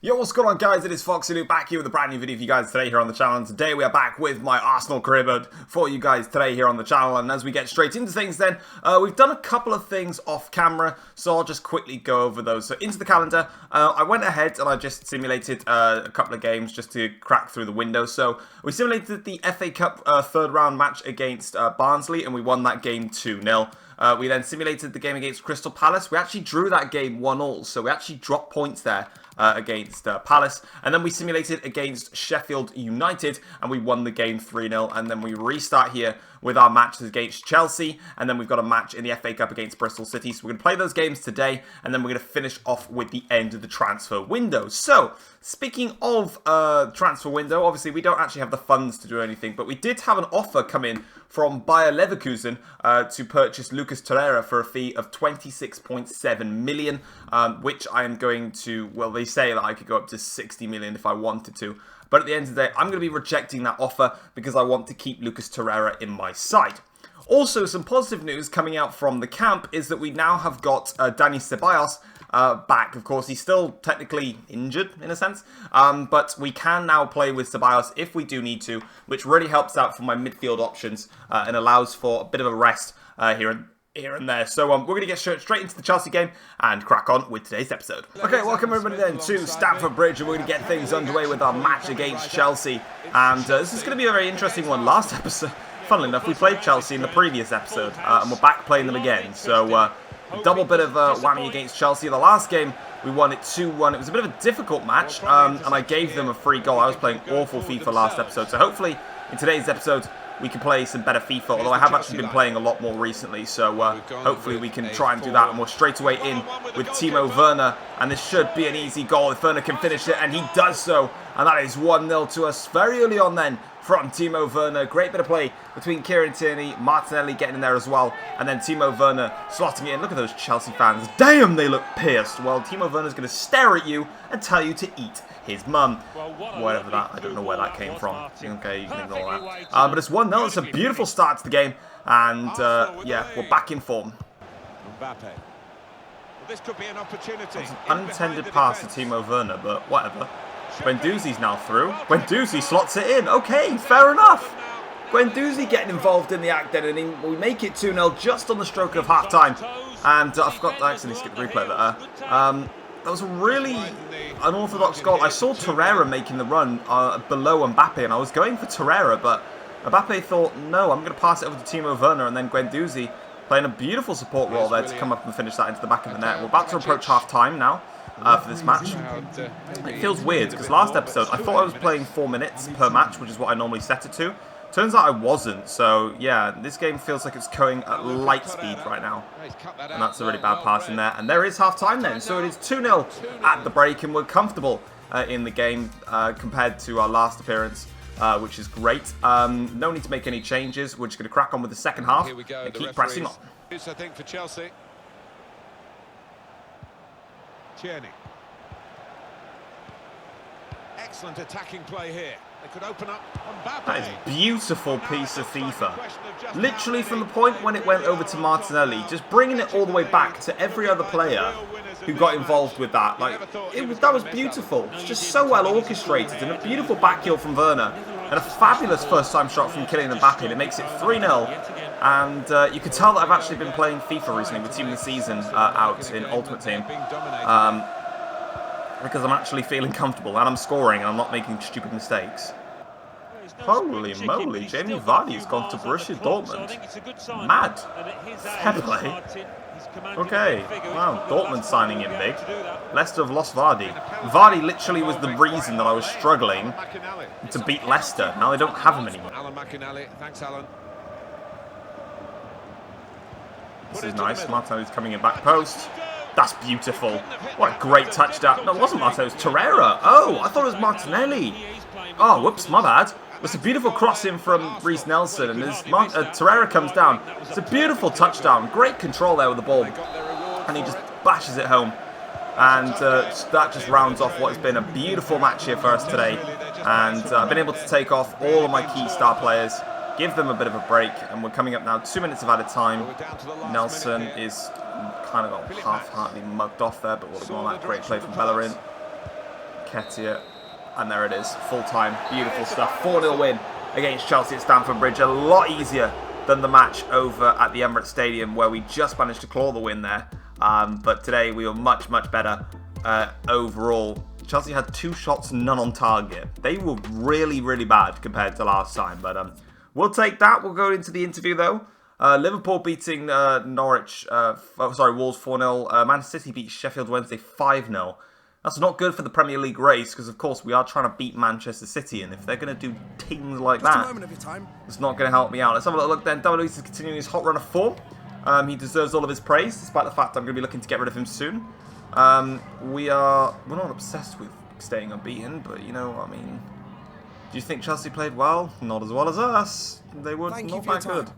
Yo, what's going on, guys? It is Foxy back here with a brand new video for you guys today here on the channel. And today we are back with my Arsenal career mode for you guys today here on the channel. And as we get straight into things then, we've done a couple of things off camera, so I'll just quickly go over those. So into the calendar, I went ahead and I just simulated a couple of games just to crack through the window. So we simulated the FA Cup third round match against Barnsley, and we won that game 2-0. We then simulated the game against Crystal Palace. We actually drew that game 1-1, so we actually dropped points there against Palace. And then we simulated against Sheffield United, and we won the game 3-0. And then we restart here with our matches against Chelsea, and then we've got a match in the FA Cup against Bristol City. So we're going to play those games today, and then we're going to finish off with the end of the transfer window. So, speaking of transfer window, obviously we don't actually have the funds to do anything, but we did have an offer come in from Bayer Leverkusen to purchase Lucas Torreira for a fee of 26.7 million, which I am going to, well, they say that I could go up to 60 million if I wanted to. But at the end of the day, I'm going to be rejecting that offer because I want to keep Lucas Torreira in my side. Also, some positive news coming out from the camp is that we now have got Dani Ceballos back. Of course, he's still technically injured in a sense, but we can now play with Ceballos if we do need to, which really helps out for my midfield options and allows for a bit of a rest here and there. So we're going to get straight into the Chelsea game and crack on with today's episode. Okay, welcome everybody then to Stamford Bridge, and we're going to get things underway with our match against Chelsea. And this is going to be a very interesting one. Last episode, funnily enough, we played Chelsea in the previous episode, and we're back playing them again. So a double bit of whammy against Chelsea. The last game, we won it 2-1. It was a bit of a difficult match, and I gave them a free goal. I was playing awful FIFA last episode, so hopefully in today's episode we can play some better FIFA, although I have actually been playing a lot more recently, so hopefully we can try and do that. And we're straight away in with Timo Werner, and this should be an easy goal if Werner can finish it, and he does so, and that is 1-0 to us very early on then from Timo Werner. Great bit of play between Kieran Tierney, Martinelli getting in there as well, and then Timo Werner slotting it in. Look at those Chelsea fans. Damn, they look pissed. Well, Timo Werner's going to stare at you and tell you to eat his mum. Whatever that, I don't know where that came from. Okay, you can ignore that. But it's 1-0. It's a beautiful start to the game, and yeah, we're back in form. This could be an opportunity. It's an unintended pass to Timo Werner, but whatever. Guendouzi's now through. Guendouzi slots it in. Okay, fair enough. Guendouzi getting involved in the act then, and we make it 2-0 just on the stroke of half-time. And I forgot to actually skip the replay there. That was a really unorthodox goal. I saw Torreira making the run below Mbappe, and I was going for Torreira, but Mbappe thought, no, I'm going to pass it over to Timo Werner, and then Guendouzi playing a beautiful support role there to come up and finish that into the back of the net. We're about to approach half-time now for this match. It feels weird, because last episode I thought I was playing 4 minutes per match, which is what I normally set it to. Turns out I wasn't, so yeah, this game feels like it's going at light speed right now. And that's a really bad pass in there. And there is half-time then, so it is 2-0 at the break, and we're comfortable in the game compared to our last appearance, which is great. No need to make any changes. We're just going to crack on with the second half and keep pressing on. I think for Chelsea. Tierney. Excellent attacking play here. They could open up Mbappe. That is a beautiful piece of FIFA. Literally from the point when it went over to Martinelli, just bringing it all the way back to every other player who got involved with that. Like, that was beautiful. It's just so well orchestrated, and a beautiful back heel from Werner, and a fabulous first-time shot from Kylian Mbappe. It makes it 3-0, and you can tell that I've actually been playing FIFA recently with Team of the Season out in Ultimate Team. Because I'm actually feeling comfortable, and I'm scoring, and I'm not making stupid mistakes. Holy moly, Jamie Vardy's gone to Borussia Dortmund. Mad. Fair play. Okay, wow, Dortmund signing in big. Leicester have lost Vardy. Vardy literally was the reason that I was struggling to beat Leicester. Now they don't have him anymore. Thanks, Alan. This is nice. Martinelli's coming in back post. That's beautiful. What a great touchdown. No, it wasn't Martinelli, it was Torreira. Oh, I thought it was Martinelli. Oh, whoops, my bad. It's a beautiful cross in from Reece Nelson, and as Torreira comes down, it's a beautiful touchdown. Great control there with the ball, and he just bashes it home. And that just rounds off what has been a beautiful match here for us today. And I've been able to take off all of my key star players, give them a bit of a break, and we're coming up now 2 minutes of added time. Nelson is kind of got half-heartedly mugged off there, but what a goal, that great play from Bellerin. Nketiah. And there it is. Full time. Beautiful stuff. 4-0 win against Chelsea at Stamford Bridge. A lot easier than the match over at the Emirates Stadium where we just managed to claw the win there. But today we were much, much better overall. Chelsea had 2 shots, none on target. They were really, really bad compared to last time. But we'll take that. We'll go into the interview though. Liverpool beating Wolves 4-0. Manchester City beat Sheffield Wednesday 5-0. That's not good for the Premier League race because, of course, we are trying to beat Manchester City. And if they're going to do things like that, it's not going to help me out. Let's have a little look then. David Luiz is continuing his hot run of form. He deserves all of his praise, despite the fact I'm going to be looking to get rid of him soon. We're not obsessed with staying unbeaten, but, you know, I mean, do you think Chelsea played well? Not as well as us. They were not that good.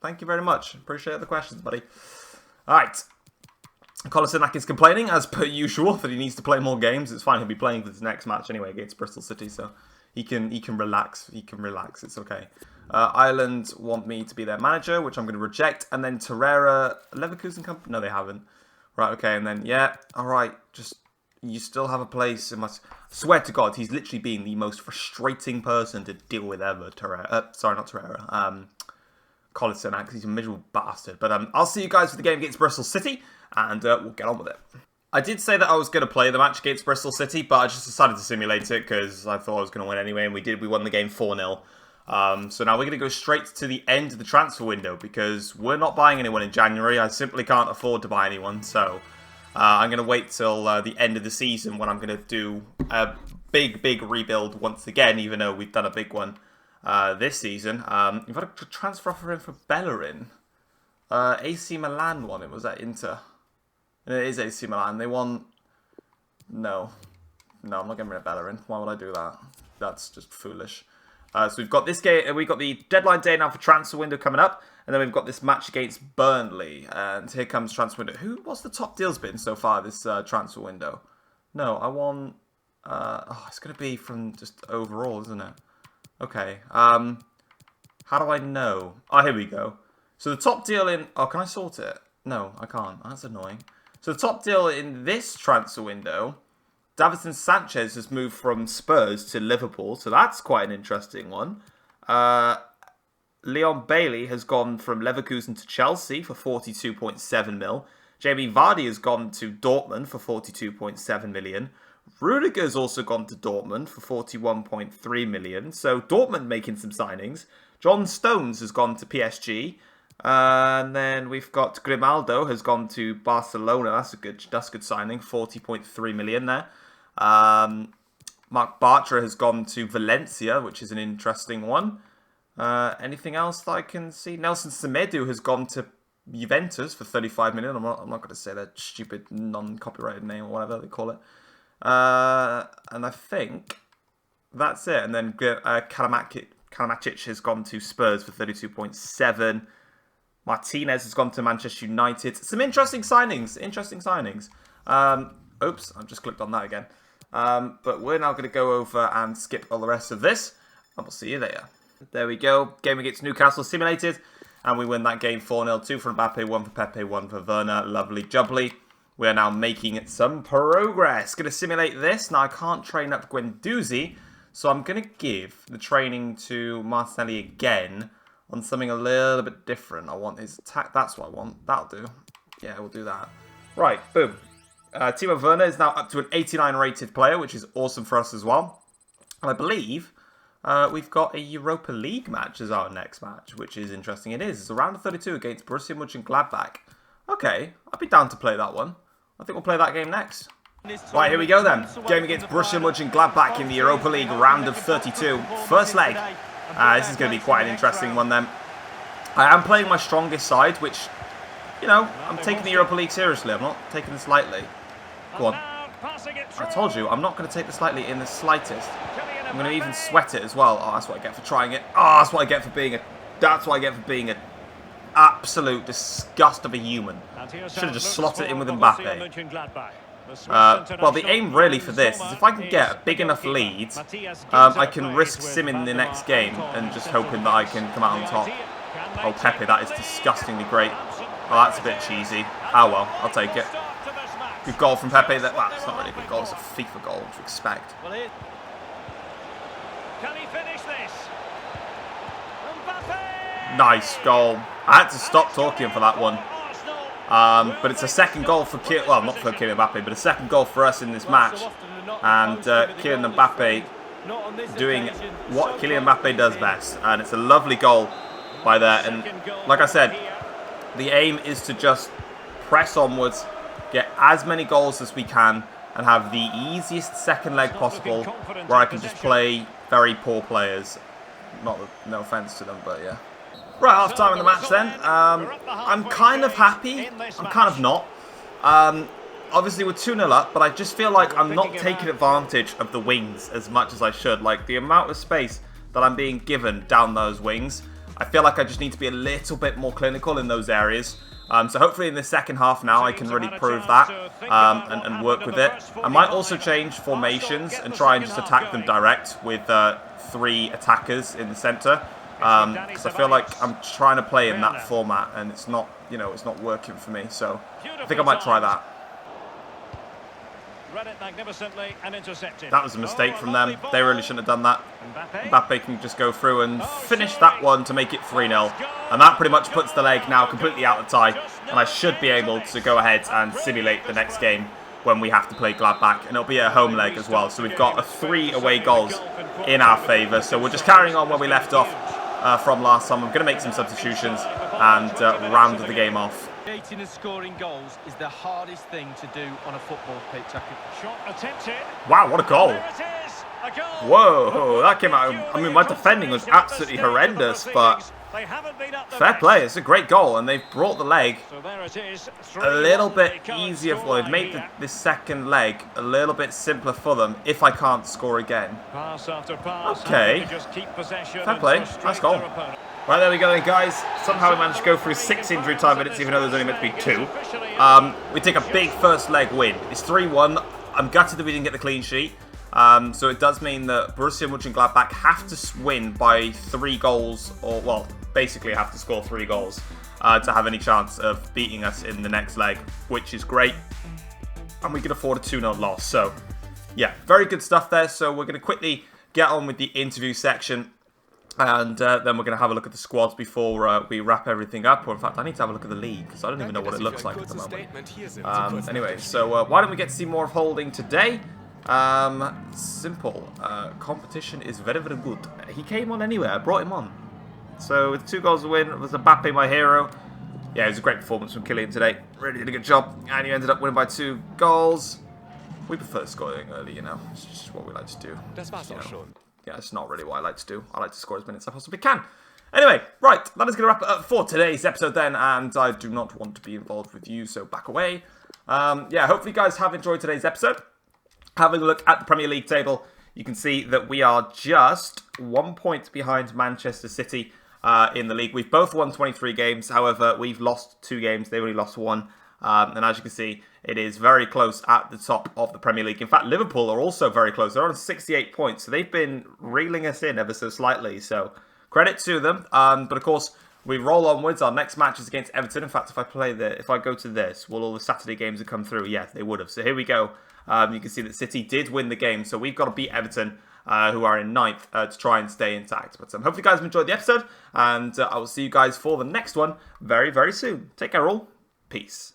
Thank you very much. Appreciate the questions, buddy. All right. Kolasinac is complaining, as per usual, that he needs to play more games. It's fine, he'll be playing for this next match anyway against Bristol City, so he can relax. He can relax. It's okay. Ireland want me to be their manager, which I'm going to reject. And then Torreira, Leverkusen company? No, they haven't. Right, okay, and then, yeah, all right, just, you still have a place in my... Swear to God, he's literally been the most frustrating person to deal with ever, Torreira. Sorry, not Torreira. Kolasinac, he's a miserable bastard. But I'll see you guys for the game against Bristol City, and we'll get on with it. I did say that I was going to play the match against Bristol City, but I just decided to simulate it because I thought I was going to win anyway, and we won the game 4-0. So now we're going to go straight to the end of the transfer window because we're not buying anyone in January. I simply can't afford to buy anyone, so I'm going to wait till the end of the season when I'm going to do a big rebuild once again, even though we've done a big one this season. You've got a transfer offer in for Bellerin. AC Milan won it. Was that Inter? And it is AC Milan. They want... No, I'm not getting rid of Bellerin. Why would I do that? That's just foolish. So we've got this game. We've got the deadline day now for transfer window coming up, and then we've got this match against Burnley. And here comes transfer window. What's the top deals been so far this transfer window? No, I want... it's going to be from just overall, isn't it? Okay. How do I know? Oh, here we go. So the top deal in... Oh, can I sort it? No, I can't. That's annoying. So the top deal in this transfer window, Davinson Sanchez has moved from Spurs to Liverpool. So that's quite an interesting one. Leon Bailey has gone from Leverkusen to Chelsea for 42.7 mil. Jamie Vardy has gone to Dortmund for 42.7 million. Rudiger's also gone to Dortmund for 41.3 million. So Dortmund making some signings. John Stones has gone to PSG. And then we've got Grimaldo has gone to Barcelona. That's a good signing. 40.3 million there. Mark Bartra has gone to Valencia, which is an interesting one. Anything else that I can see? Nelson Semedo has gone to Juventus for 35 million. I'm not going to say that stupid non-copyrighted name or whatever they call it. And I think that's it. And then Kalamacic has gone to Spurs for 32.7. Martinez has gone to Manchester United. Some interesting signings. Oops, I've just clicked on that again. But we're now going to go over and skip all the rest of this. And we'll see you later. There we go. Game against Newcastle simulated. And we win that game 4-0. 2 for Mbappe, 1 for Pepe, 1 for Werner. Lovely jubbly. We are now making some progress. Going to simulate this. Now, I can't train up Guendouzi. So I'm going to give the training to Martinelli again on something a little bit different. I want his attack. That's what I want. That'll do. Yeah, we'll do that. Right, boom. Timo Werner is now up to an 89 rated player, which is awesome for us as well. And I believe we've got a Europa League match as our next match, which is interesting. It is. It's a round of 32 against Borussia Mönchengladbach. Okay, I'd be down to play that one. I think we'll play that game next. Right, here we go then. Game against Borussia Mönchengladbach in the Europa League round of 32. First leg. This is going to be quite an interesting one then. I am playing my strongest side, which, you know, I'm taking the Europa League seriously. I'm not taking this lightly. Go on. I told you, I'm not going to take this lightly in the slightest. I'm going to even sweat it as well. Oh, that's what I get for trying it. Oh, that's what I get for being a... That's what I get for being an absolute disgust of a human. Should have just slotted it in with Mbappe. Well, the aim really for this is if I can get a big enough lead, I can risk simming the next game and just hoping that I can come out on top. Oh, Pepe, that is disgustingly great. Oh, that's a bit cheesy. Oh well, I'll take it. Good goal from Pepe. Well, it's not really a good goal. It's a FIFA goal, which you expect. Can he finish this? Mbappe! Nice goal. I had to stop talking for that one. But it's a second goal for well, not for Kylian Mbappe, but a second goal for us in this match. And Kylian Mbappe doing what Kylian Mbappe does best. And it's a lovely goal by there. And like I said, the aim is to just press onwards, get as many goals as we can, and have the easiest second leg possible where I can just play very poor players. No offence to them, but yeah. Right, half time in the match then. I'm kind of happy. I'm kind of not. Obviously, we're 2-0 up, but I just feel like I'm not taking advantage of the wings as much as I should. Like, the amount of space that I'm being given down those wings, I feel like I just need to be a little bit more clinical in those areas. So hopefully in the second half now I can really prove that and work with it. I might also change formations and try and just attack them direct with 3 attackers in the centre. Because I feel like I'm trying to play in that format and it's not, it's not working for me. So I think I might try that. That was a mistake from them. They really shouldn't have done that. Mbappe can just go through and finish that one to make it 3-0. And that pretty much puts the leg now completely out of tie. And I should be able to go ahead and simulate the next game when we have to play Gladbach. And it'll be a home leg as well. So we've got 3 away goals in our favour. So we're just carrying on where we left off from last time. I'm going to make some substitutions and round the game off. Creating and scoring goals is the hardest thing to do on a football pitch. Shot attempted. Wow, what a goal. There it is. A goal. Whoa, that came out. I mean, my defending was absolutely horrendous, but fair play. It's a great goal, and they've brought the leg a little bit easier for them. They've made this second leg a little bit simpler for them if I can't score again. Okay. Fair play. Nice goal. Right, there we go then, guys. Somehow we managed to go through 6 injury time minutes, even though there's only meant to be 2. We take a big first leg win. It's 3-1. I'm gutted that we didn't get the clean sheet. So it does mean that Borussia Mönchengladbach have to win by 3 goals, or, well, basically have to score 3 goals to have any chance of beating us in the next leg, which is great. And we can afford a 2-0 loss. So, yeah, very good stuff there. So we're going to quickly get on with the interview section. And then we're going to have a look at the squads before we wrap everything up. Or in fact, I need to have a look at the league because I don't even know what it looks like at the moment. Anyway, so why don't we get to see more of Holding today? Simple. Competition is very, very good. He came on anyway. I brought him on. So with 2 goals to win, it was Mbappe, my hero. Yeah, it was a great performance from Kylian today. Really did a good job. And you ended up winning by 2 goals. We prefer scoring early, It's just what we like to do. Yeah, it's not really what I like to do. I like to score as many as I possibly can. Anyway, right, that is going to wrap it up for today's episode then, and I do not want to be involved with you, so back away. Yeah, hopefully you guys have enjoyed today's episode. Having a look at the Premier League table, you can see that we are just 1 point behind Manchester City in the league. We've both won 23 games, however, we've lost 2 games. They've only lost 1. And as you can see, it is very close at the top of the Premier League. In fact, Liverpool are also very close. They're on 68 points, so they've been reeling us in ever so slightly. So credit to them. But of course, we roll onwards. Our next match is against Everton. In fact, if I go to this, will all the Saturday games have come through? Yes, they would have. So here we go. You can see that City did win the game, so we've got to beat Everton, who are in 9th, to try and stay intact. But hopefully you guys have enjoyed the episode, and I will see you guys for the next one very, very soon. Take care all. Peace.